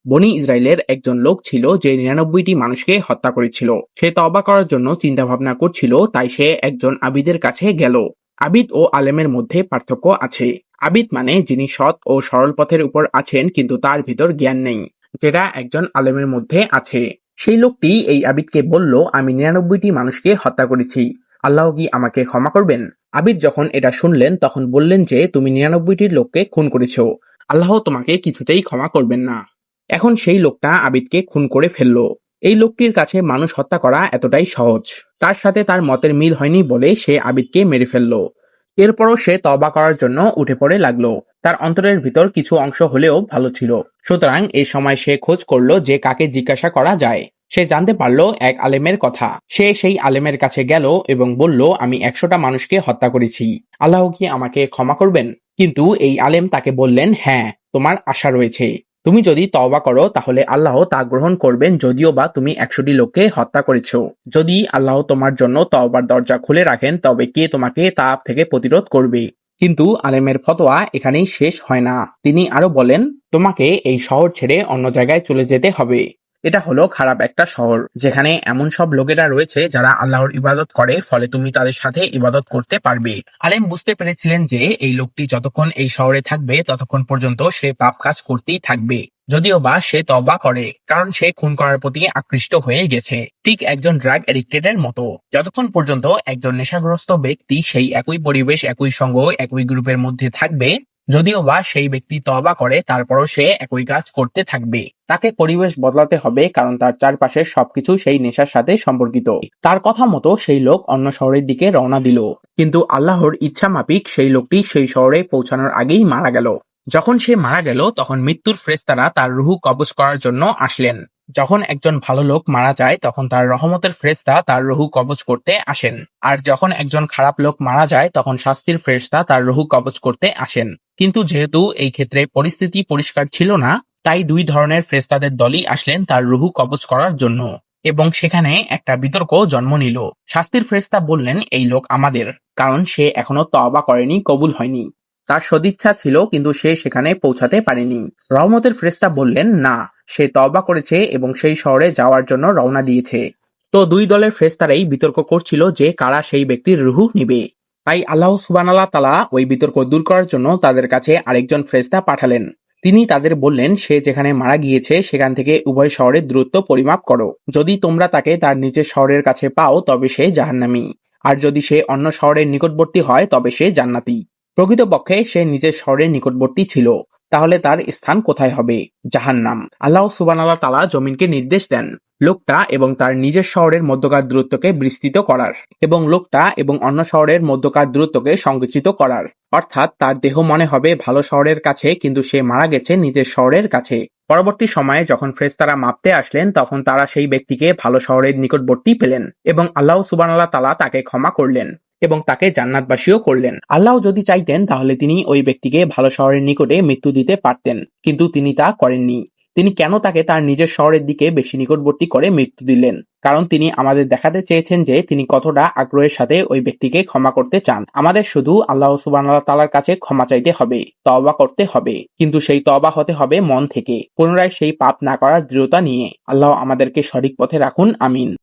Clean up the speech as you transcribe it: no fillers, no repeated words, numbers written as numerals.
বনী ইসরায়েলের একজন লোক ছিল যে ৯৯টি মানুষকে হত্যা করেছিল। সে তওবা করার জন্য চিন্তা ভাবনা করছিল, তাই সে একজন আবিদের কাছে গেল। আবিদ ও আলেমের মধ্যে পার্থক্য আছে। আবিদ মানে যিনি সৎ ও সরল পথের উপর আছেন কিন্তু তার ভিতর জ্ঞান নেই, যেটা একজন আলেমের মধ্যে আছে। সেই লোকটি এই আবিদকে বলল, আমি ৯৯টি মানুষকে হত্যা করেছি, আল্লাহ কি আমাকে ক্ষমা করবেন? আবিদ যখন এটা শুনলেন তখন বললেন যে, তুমি ৯৯টির লোককে খুন করেছো, আল্লাহ তোমাকে কিছুতেই ক্ষমা করবেন না। এখন সেই লোকটা আবিদকে খুন করে ফেলল। এই লোকটির কাছে মানুষ হত্যা করা এতটাই সহজ। তার সাথে তার মতের মিল হয়নি বলে সে আবিদকে মেরে ফেলল। এরপরও সে তওবা করার জন্য উঠে পড়ে লাগলো। তার অন্তরের ভিতর কিছু অংশ হলেও ভালো ছিল। সুতরাং এই সময় সে খোঁজ করলো যে কাকে জিজ্ঞাসা করা যায়। সে জানতে পারলো এক আলেমের কথা। সে সেই আলেমের কাছে গেল এবং বলল, আমি ১০০টা মানুষকে হত্যা করেছি, আল্লাহ কি আমাকে ক্ষমা করবেন? কিন্তু এই আলেম তাকে বললেন, হ্যাঁ, তোমার আশা রয়েছে। তুমি যদি তওবা করো তাহলে আল্লাহ তা গ্রহণ করবেন, যদিও বা তুমি ১০০টি লোককে হত্যা করেছো। যদি আল্লাহ তোমার জন্য তওবার দরজা খুলে রাখেন তবে কে তোমাকে তা থেকে প্রতিরোধ করবে? কিন্তু আলেমের ফতোয়া এখানেই শেষ হয় না। তিনি আরো বলেন, তোমাকে এই শহর ছেড়ে অন্য জায়গায় চলে যেতে হবে। এটা হলো খারাপ একটা শহর, যেখানে এমন সব লোকেরা রয়েছে যারা আল্লাহর ইবাদত করে, ফলে তুমি তাদের সাথে ইবাদত করতে পারবে। আলেম বুঝতে পেরেছিলেন যে এই লোকটি যতক্ষণ এই শহরে থাকবে ততক্ষণ পর্যন্ত সে পাপ কাজ করতেই থাকবে, যদিও বা সে তওবা করে, কারণ সে খুন করার প্রতি আকৃষ্ট হয়ে গেছে, ঠিক একজন ড্রাগ এডিক্টেডের মতো। যতক্ষণ পর্যন্ত একজন নেশাগ্রস্ত ব্যক্তি সেই একই পরিবেশ, একই সঙ্গ, একই গ্রুপের মধ্যে থাকবে, যদিও বা সেই ব্যক্তি তওবা করে, তারপরও সে একই কাজ করতে থাকবে। তাকে পরিবেশ বদলাতে হবে, কারণ তার চারপাশের সবকিছু সেই নেশার সাথে সম্পর্কিত। তার কথা মতো সেই লোক অন্য শহরের দিকে রওনা দিল, কিন্তু আল্লাহর ইচ্ছা মাফিক সেই লোকটি সেই শহরে পৌঁছানোর আগেই মারা গেল। যখন সে মারা গেল তখন মৃত্যুর ফেরেশতারা তার রুহ কবজ করার জন্য আসলেন। যখন একজন ভালো লোক মারা যায় তখন তার রহমতের ফেরেশতা তার রুহ কবজ করতে আসেন, আর যখন একজন খারাপ লোক মারা যায় তখন শাস্তির ফেরেশতা তার রুহ কবজ করতে আসেন। কিন্তু যেহেতু এই ক্ষেত্রে পরিস্থিতি পরিষ্কার ছিল না, তাই দুই ধরনের ফেরেশতাদের দলই আসলেন তার রুহ কবজ করার জন্য, এবং সেখানে একটা বিতর্ক জন্ম নিল। শাস্তির ফেরেশতা বললেন, এই লোক আমাদের, কারণ সে এখনো তওবা করেনি, কবুল হয়নি। তার সদিচ্ছা ছিল কিন্তু সে সেখানে পৌঁছাতে পারেনি। রহমতের ফেরেশতা বললেন, না, সে তওবা করেছে এবং সেই শহরে যাওয়ার জন্য রওনা দিয়েছে। তো দুই দলের ফেরেশতারাই বিতর্ক করছিল যে কারা সেই ব্যক্তির রুহ নিবে। তাই আল্লাহ সুবহানাহু তাআলা ওই বিতর্ক দূর করার জন্য তাদের কাছে আরেকজন ফেরেশতা পাঠালেন। তিনি তাদের বললেন, সে যেখানে মারা গিয়েছে সেখান থেকে উভয় শহরের দূরত্ব পরিমাপ করো। যদি তোমরা তাকে তার নিজের শহরের কাছে পাও তবে সে জাহান্নামী, আর যদি সে অন্য শহরের নিকটবর্তী হয় তবে সে জান্নাতি। প্রকৃতপক্ষে সে নিজের শহরের নিকটবর্তী ছিল, তাহলে তার স্থান কোথায় হবে? জাহান্নাম। আল্লাহ সুবহানাহু তাআলা জমিনকে নির্দেশ দেন লোকটা এবং তার নিজের শহরের মধ্যকার দূরত্বকে বিস্তৃত করার, এবং লোকটা এবং অন্য শহরের মধ্যকার দূরত্বকে সংকুচিত করার। অর্থাৎ তার দেহ মনে হবে ভালো শহরের কাছে, কিন্তু সে মারা গেছে নিজের শহরের কাছে। পরবর্তী সময়ে যখন ফেরেশতারা মাপতে আসলেন তখন তারা সেই ব্যক্তিকে ভালো শহরের নিকটবর্তী পেলেন, এবং আল্লাহ সুবহানাহু তাআলা তাকে ক্ষমা করলেন এবং তাকে জান্নাতবাসীও করলেন। আল্লাহ যদি চাইতেন তাহলে তিনি ওই ব্যক্তিকে ভালো শহরের নিকটে মৃত্যু দিতে পারতেন, কিন্তু তিনি তা করেননি। তিনি কেন তাকে তার নিজের শহরের দিকে বেশি নিকটবর্তী করে মৃত্যু দিলেন? কারণ তিনি আমাদের দেখাতে চেয়েছেন যে তিনি কতটা আগ্রহের সাথে ওই ব্যক্তিকে ক্ষমা করতে চান। আমাদের শুধু আল্লাহ সুবহানাহু তাআলার কাছে ক্ষমা চাইতে হবে, তওবা করতে হবে, কিন্তু সেই তওবা হতে হবে মন থেকে, পুনরায় সেই পাপ না করার দৃঢ়তা নিয়ে। আল্লাহ আমাদেরকে সঠিক পথে রাখুন, আমিন।